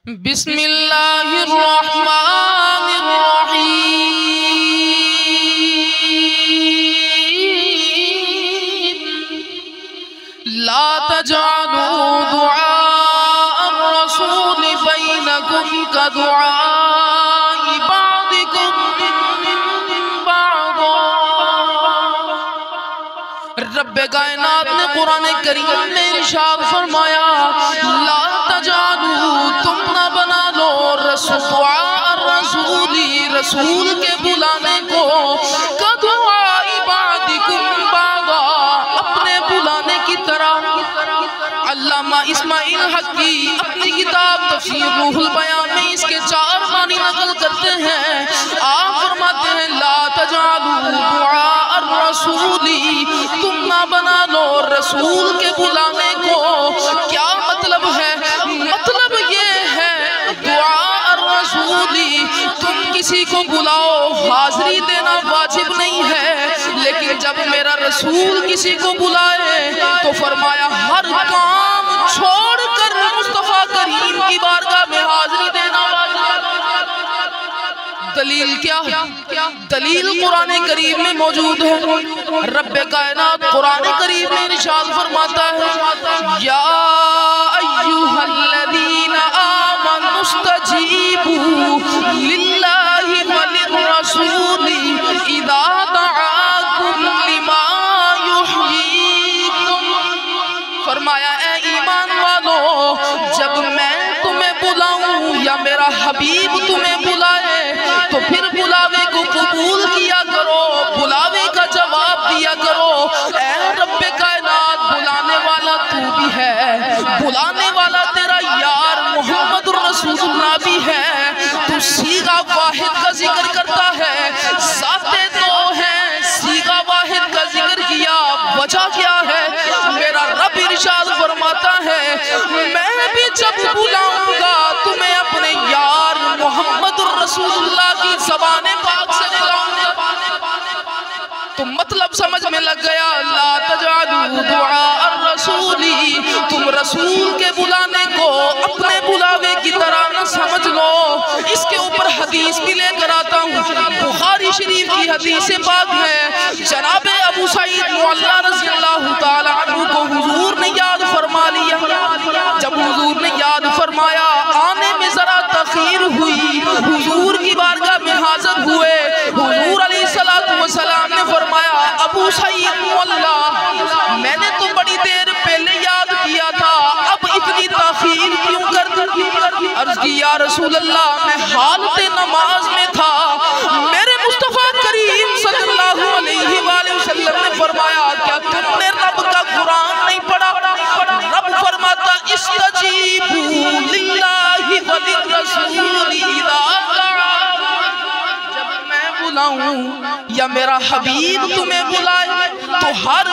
بسم اللہ الرحمن الرحیم لا تجعلوا دعاء الرسول بینکم کدعاء بعضکم بعضا۔ رب کائنات نے قرآن کریم میں ارشاد فرمایا لا تجعلوا، تم نہ بنا لو دعاء الرسولی، رسول کے بلانے کو کدعاء بعضکم بعضا، اپنے بلانے کی طرح۔ علامہ اسماعیل حقی اپنی کتاب تفسیر روح البیان میں اس کے 4 معنی نقل کرتے ہیں۔ آپ فرماتے ہیں لا تجعلوا دعاء الرسولی، تم نہ بنا لو رسول کے بلانے کو۔ کیا مطلب ہے؟ مطلب یہ ہے دعاء الرسولی، تم کسی کو بلاؤ، حاضری دینا واجب نہیں ہے، لیکن جب میرا رسول کسی کو بلائے تو فرمایا ہر کام چھوڑ کر مصطفیٰ کریم کی بارگاہ میں حاضری دینا واجب۔ دلیل کیا ہے؟ دلیل قرآن کریم میں موجود ہے۔ رب کائنات قرآن کریم میں ارشاد فرماتا ہے یا ایھا الذین آمنوا استجیبوا للہ وللرسول اذا دعاکم لما یحییکم۔ فرمایا اے ایمان والو، جب میں تمہیں بلاؤں یا میرا حبیب تمہیں بلائے تو پھر بلاوے کو قبول کیا کرو، بلاوے کا جواب دیا کرو۔ اے رب کائنات، بلانے والا تو بھی ہے، بلانے والا تیرا یار محمد الرسول اللہ بھی ہے۔ تو صیغہ واحد کا ذکر کرتا ہے، ذاتیں دو ہیں، صیغہ واحد کا ذکر کیا، وجہ کیا ہے؟ میرا رب ارشاد فرماتا ہے میں بھی جب بلاؤں گا تمہیں اپنے یار محمد الرسول اللہ کی زبان پاک سے بلاؤں گا۔ تو مطلب سمجھ میں لگ گیا لا تجعلوا دعاء الرسولی، تم رسول کے بلانے کو اپنے بلاوے کی طرح نہ سمجھ لو۔ اس کے اوپر حدیث بھی لے کر آتا ہوں، بخاری شریف کی حدیث پاک ہے۔ جناب ابو سعید معلیٰ رضی اللہ تعالیٰ عنہ کو حضور نے یاد فرما لیا۔ جب حضور نے یاد فرمایا، آنے میں ذرا تاخیر ہوئی، حضور کی بارگاہ میں حاضر ہوئے۔ حضور علیہ السلام نے فرمایا ابو سعید معلیٰ، میں نے تو بڑی دیر پہلے یاد کیا تھا، اب اتنی تاخیر کیوں کر دی؟ عرض کی یا رسول اللہ، میں حالت نماز میں تھا۔ میرے مصطفیٰ کریم صلی اللہ علیہ وآلہ وسلم نے فرمایا کیا تم نے رب کا قرآن نہیں پڑھا؟ رب فرماتا استجیبوا للہ وللرسول اذا دعاکم، جب میں بلاؤں یا میرا حبیب تمہیں بلائے تو ہر